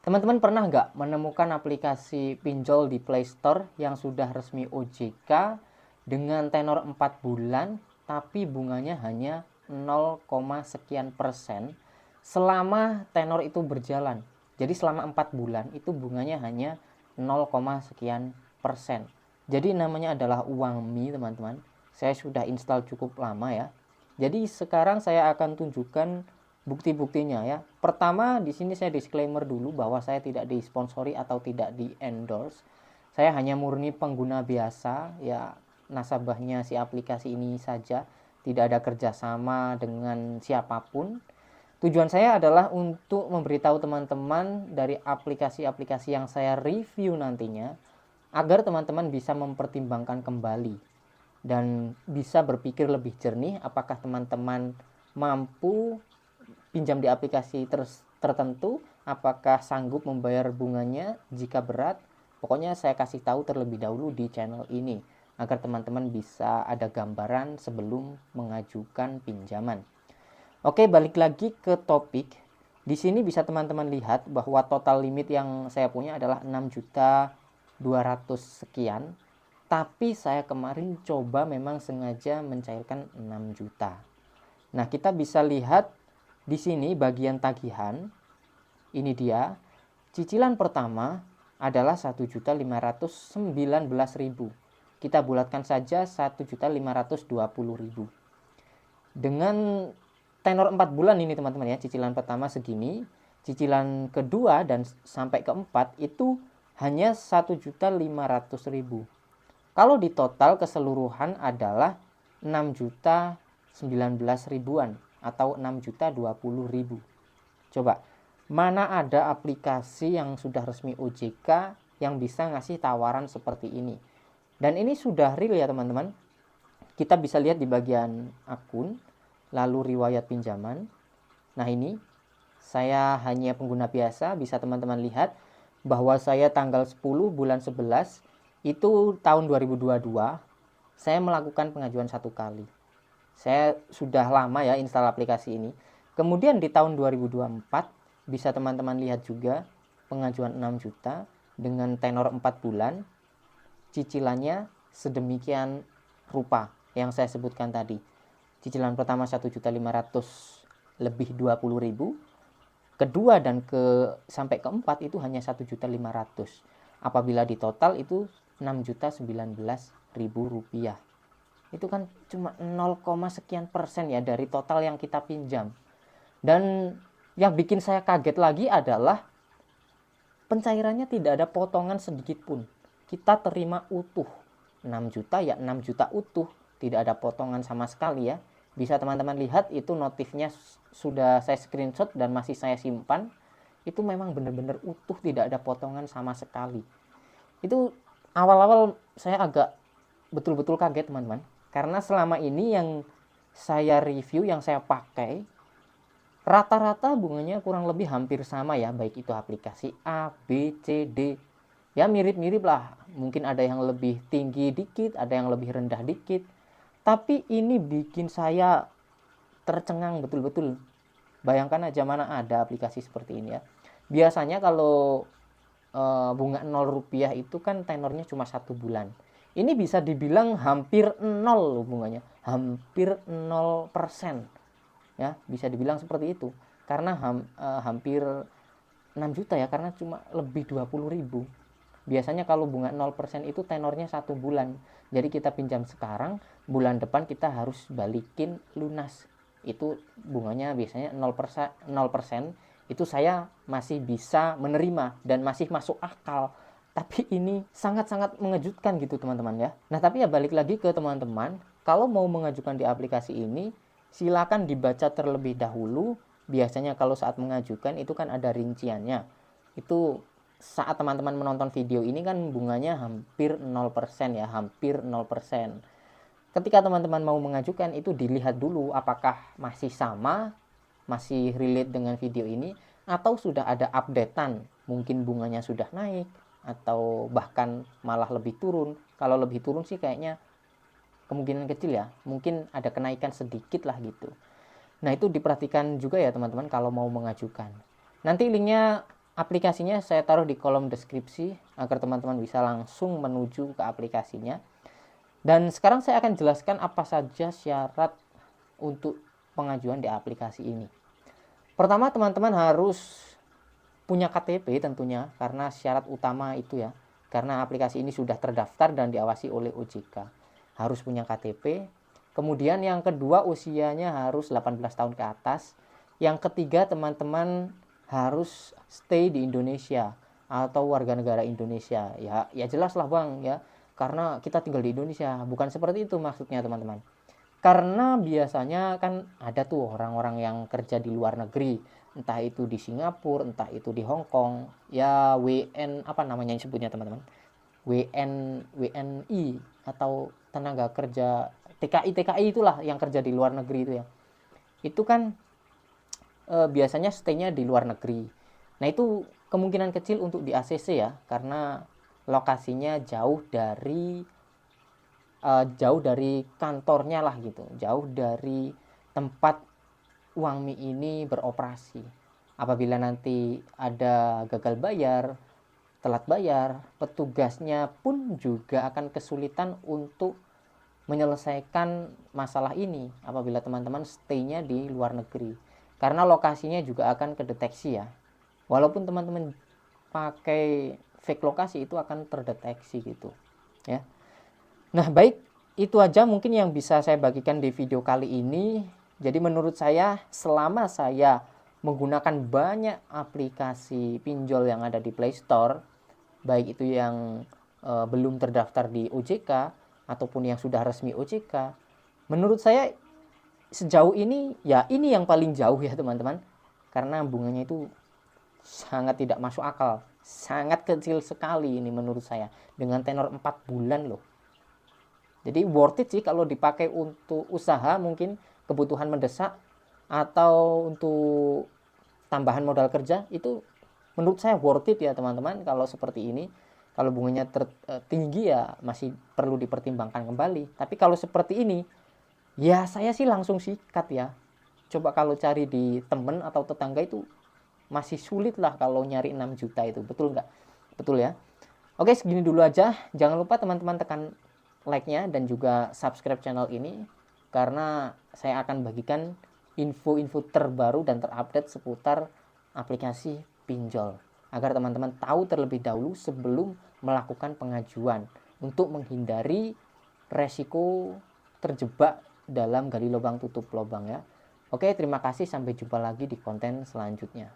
Teman-teman pernah nggak menemukan aplikasi pinjol di Play Store yang sudah resmi OJK dengan tenor 4 bulan tapi bunganya hanya 0, sekian persen selama tenor itu berjalan. Jadi selama 4 bulan itu bunganya hanya 0, sekian persen. Jadi namanya adalah Uangmi, teman-teman. Saya sudah install cukup lama ya. Jadi sekarang saya akan tunjukkan bukti-buktinya ya. Pertama, di sini saya disclaimer dulu bahwa saya tidak disponsori atau tidak di-endorse. Saya hanya murni pengguna biasa ya, nasabahnya si aplikasi ini saja, tidak ada kerjasama dengan siapapun. Tujuan saya adalah untuk memberitahu teman-teman dari aplikasi-aplikasi yang saya review nantinya, agar teman-teman bisa mempertimbangkan kembali dan bisa berpikir lebih jernih apakah teman-teman mampu pinjam di aplikasi tertentu, apakah sanggup membayar bunganya jika berat. Pokoknya saya kasih tahu terlebih dahulu di channel ini agar teman-teman bisa ada gambaran sebelum mengajukan pinjaman. Oke, balik lagi ke topik. Di sini bisa teman-teman lihat bahwa total limit yang saya punya adalah 6.200.000 sekian. Tapi saya kemarin coba memang sengaja mencairkan 6 juta. Nah, kita bisa lihat di sini bagian tagihan. Ini dia. Cicilan pertama adalah 1.519.000. Kita bulatkan saja 1.520.000. Dengan tenor 4 bulan ini teman-teman ya, cicilan pertama segini, cicilan kedua dan sampai keempat itu hanya 1.500.000. Kalau di total keseluruhan adalah 6.019.000-an atau 6.020.000. Coba, mana ada aplikasi yang sudah resmi OJK yang bisa ngasih tawaran seperti ini? Dan ini sudah real ya teman-teman. Kita bisa lihat di bagian akun, lalu riwayat pinjaman. Nah ini, saya hanya pengguna biasa, bisa teman-teman lihat bahwa saya tanggal 10 bulan 11 itu tahun 2022, saya melakukan pengajuan 1 kali. Saya sudah lama ya install aplikasi ini. Kemudian di tahun 2024 bisa teman-teman lihat juga pengajuan 6 juta dengan tenor 4 bulan. Cicilannya sedemikian rupa yang saya sebutkan tadi. Cicilan pertama 1.500.000 lebih 20.000. Kedua dan sampai keempat itu hanya 1.500.000. Apabila di total itu 6.019.000 rupiah. Itu kan cuma 0, sekian persen ya dari total yang kita pinjam. Dan yang bikin saya kaget lagi adalah pencairannya tidak ada potongan sedikit pun. Kita terima utuh 6 juta ya 6 juta utuh, tidak ada potongan sama sekali ya. Bisa teman-teman lihat itu notifnya sudah saya screenshot dan masih saya simpan. Itu memang benar-benar utuh, tidak ada potongan sama sekali. Itu awal-awal saya agak betul-betul kaget teman-teman. Karena selama ini yang saya review, yang saya pakai, rata-rata bunganya kurang lebih hampir sama ya, baik itu aplikasi A, B, C, D. Ya mirip-mirip lah, mungkin ada yang lebih tinggi dikit, ada yang lebih rendah dikit. Tapi ini bikin saya tercengang betul-betul. Bayangkan aja mana ada aplikasi seperti ini ya. Biasanya kalau bunga 0 rupiah itu kan tenornya cuma 1 bulan. Ini bisa dibilang hampir 0 loh bunganya, hampir 0%. Ya, bisa dibilang seperti itu. Karena hampir 6 juta ya, karena cuma lebih 20.000. Biasanya kalau bunga 0% itu tenornya 1 bulan. Jadi kita pinjam sekarang, bulan depan kita harus balikin lunas. Itu bunganya biasanya 0%, 0%. Itu saya masih bisa menerima dan masih masuk akal. Tapi ini sangat-sangat mengejutkan gitu teman-teman ya. Nah tapi ya balik lagi ke teman-teman, kalau mau mengajukan di aplikasi ini, silakan dibaca terlebih dahulu. Biasanya kalau saat mengajukan itu kan ada rinciannya. Itu saat teman-teman menonton video ini kan bunganya hampir 0% ya, hampir 0%. Ketika teman-teman mau mengajukan itu dilihat dulu apakah masih sama, masih relate dengan video ini, atau sudah ada updatean, mungkin bunganya sudah naik atau bahkan malah lebih turun. Kalau lebih turun sih kayaknya kemungkinan kecil ya, mungkin ada kenaikan sedikit lah gitu. Nah itu diperhatikan juga ya teman-teman kalau mau mengajukan. Nanti linknya aplikasinya saya taruh di kolom deskripsi agar teman-teman bisa langsung menuju ke aplikasinya. Dan sekarang saya akan jelaskan apa saja syarat untuk pengajuan di aplikasi ini. Pertama, teman-teman harus punya KTP tentunya, karena syarat utama itu ya. Karena aplikasi ini sudah terdaftar dan diawasi oleh OJK. Harus punya KTP. Kemudian yang kedua, usianya harus 18 tahun ke atas. Yang ketiga, teman-teman harus stay di Indonesia atau warga negara Indonesia. Ya jelas lah Bang ya. Karena kita tinggal di Indonesia. Bukan seperti itu maksudnya teman-teman. Karena biasanya kan ada tuh orang-orang yang kerja di luar negeri, entah itu di Singapura, entah itu di Hong Kong, ya WN apa namanya disebutnya teman-teman, WNI atau tenaga kerja TKI itulah yang kerja di luar negeri itu ya. Itu kan biasanya stay-nya di luar negeri. Nah itu kemungkinan kecil untuk di ACC ya, karena lokasinya jauh dari kantornya lah gitu, jauh dari tempat uang mie ini beroperasi. Apabila nanti ada gagal bayar, telat bayar, petugasnya pun juga akan kesulitan untuk menyelesaikan masalah ini apabila teman-teman stay-nya di luar negeri. Karena lokasinya juga akan kedeteksi ya. Walaupun teman-teman pakai fake lokasi itu akan terdeteksi gitu ya. Nah, baik, itu aja mungkin yang bisa saya bagikan di video kali ini. Jadi menurut saya, selama saya menggunakan banyak aplikasi pinjol yang ada di Play Store, baik itu yang belum terdaftar di OJK ataupun yang sudah resmi OJK, menurut saya sejauh ini ya ini yang paling jauh ya teman-teman. Karena bunganya itu sangat tidak masuk akal, sangat kecil sekali ini menurut saya, dengan tenor 4 bulan loh. Jadi worth it sih kalau dipakai untuk usaha, mungkin kebutuhan mendesak atau untuk tambahan modal kerja, itu menurut saya worth it ya teman-teman kalau seperti ini. Kalau bunganya tinggi ya masih perlu dipertimbangkan kembali. Tapi kalau seperti ini ya saya sih langsung sikat ya. Coba kalau cari di temen atau tetangga itu masih sulit lah kalau nyari 6 juta itu. Betul nggak? Betul ya. Oke, segini dulu aja. Jangan lupa teman-teman tekan like-nya dan juga subscribe channel ini, karena saya akan bagikan info-info terbaru dan terupdate seputar aplikasi pinjol agar teman-teman tahu terlebih dahulu sebelum melakukan pengajuan untuk menghindari resiko terjebak dalam gali lubang tutup lubang ya. Oke, terima kasih, sampai jumpa lagi di konten selanjutnya.